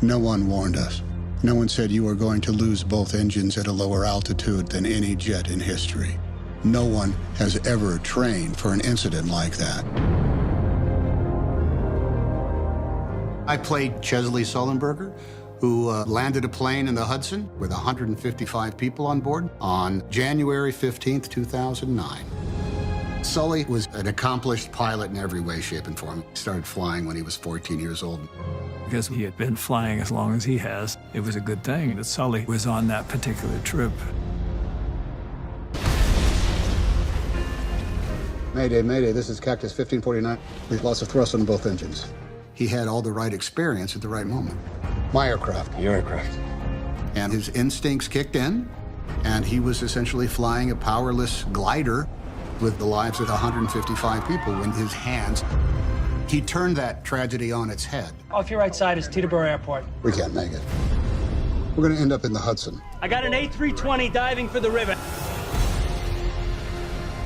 No one warned us. No one said you were going to lose both engines at a lower altitude than any jet in history. No one has ever trained for an incident like that. I played Chesley Sullenberger, who landed a plane in the Hudson with 155 people on board on January 15th, 2009. Sully was an accomplished pilot in every way, shape, and form. He started flying when he was 14 years old. Because he had been flying as long as he has, it was a good thing that Sully was on that particular trip. Mayday, mayday, this is Cactus 1549. We've lost of thrust on both engines. He had all the right experience at the right moment. My aircraft. Your aircraft. And his instincts kicked in, and he was essentially flying a powerless glider with the lives of 155 people in his hands. He turned that tragedy on its head. Off your right side is Teterboro Airport. We can't make it. We're going to end up in the Hudson. I got an A320 diving for the river.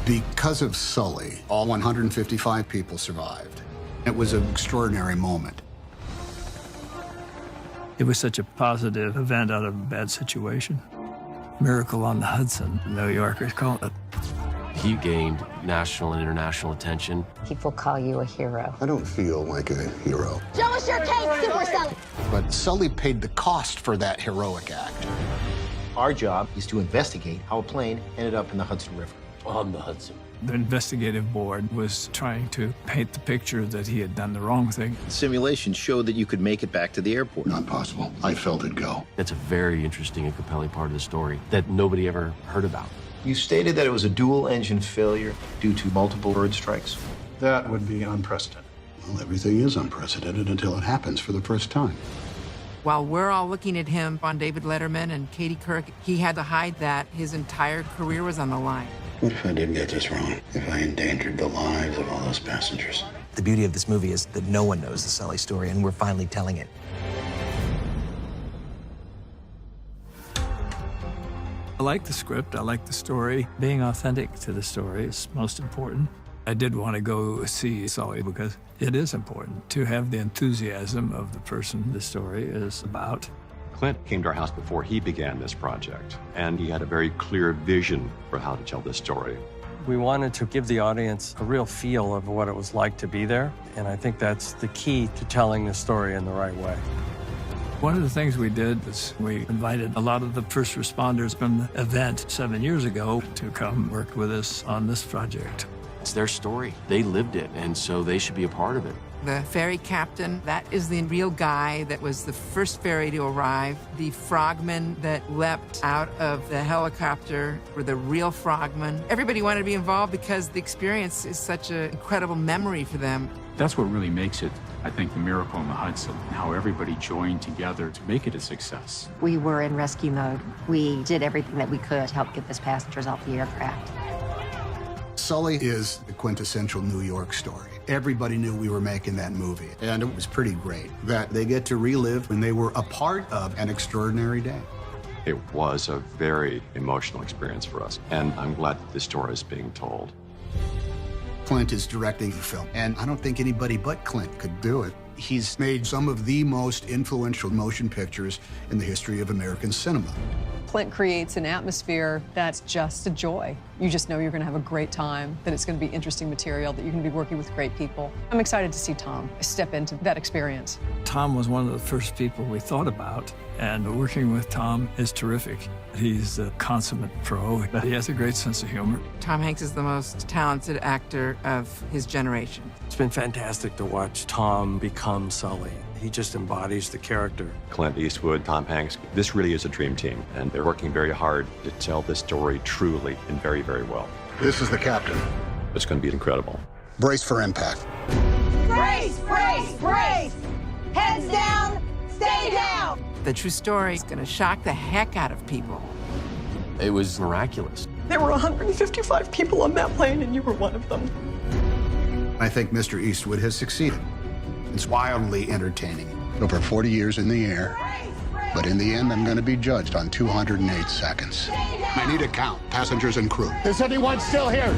Because of Sully, all 155 people survived. It was an extraordinary moment. It was such a positive event out of a bad situation. Miracle on the Hudson, New Yorkers call it. He gained national and international attention. People call you a hero. I don't feel like a hero. Show us your cake, Super Sully! But Sully paid the cost for that heroic act. Our job is to investigate how a plane ended up in the Hudson River. On the Hudson. The investigative board was trying to paint the picture that he had done the wrong thing. Simulations showed that you could make it back to the airport. Not possible. I felt it go. That's a very interesting and compelling part of the story that nobody ever heard about. You stated that it was a dual-engine failure due to multiple bird strikes. That would be unprecedented. Well, everything is unprecedented until it happens for the first time. While we're all looking at him on David Letterman and Katie Couric, he had to hide that his entire career was on the line. What if I did get this wrong? If I endangered the lives of all those passengers? The beauty of this movie is that no one knows the Sully story, and we're finally telling it. I like the script, I like the story. Being authentic to the story is most important. I did want to go see Sully because it is important to have the enthusiasm of the person the story is about. Clint came to our house before he began this project, and he had a very clear vision for how to tell this story. We wanted to give the audience a real feel of what it was like to be there, and I think that's the key to telling the story in the right way. One of the things we did was we invited a lot of the first responders from the event 7 years ago to come work with us on this project. It's their story. They lived it, and so they should be a part of it. The ferry captain, that is the real guy that was the first ferry to arrive. The frogmen that leapt out of the helicopter were the real frogmen. Everybody wanted to be involved because the experience is such an incredible memory for them. That's what really makes it, I think, the miracle on the Hudson, how everybody joined together to make it a success. We were in rescue mode. We did everything that we could to help get those passengers off the aircraft. Sully is the quintessential New York story. Everybody knew we were making that movie, and it was pretty great that they get to relive when they were a part of an extraordinary day. It was a very emotional experience for us, and I'm glad that this story is being told. Clint is directing the film, and I don't think anybody but Clint could do it. He's made some of the most influential motion pictures in the history of American cinema. Clint creates an atmosphere that's just a joy. You just know you're going to have a great time, that it's going to be interesting material, that you're going to be working with great people. I'm excited to see Tom step into that experience. Tom was one of the first people we thought about, and working with Tom is terrific. He's a consummate pro. He has a great sense of humor. Tom Hanks is the most talented actor of his generation. It's been fantastic to watch Tom become Sully. He just embodies the character. Clint Eastwood, Tom Hanks, this really is a dream team, and they're working very hard to tell this story truly and very, very well. This is the captain. It's going to be incredible. Brace for impact. Brace, brace, brace! Heads down, stay down! The true story is going to shock the heck out of people. It was miraculous. There were 155 people on that plane, and you were one of them. I think Mr. Eastwood has succeeded. It's wildly entertaining. Over 40 years in the air, but in the end, I'm going to be judged on 208 seconds. I need a count, passengers and crew. Is anyone still here?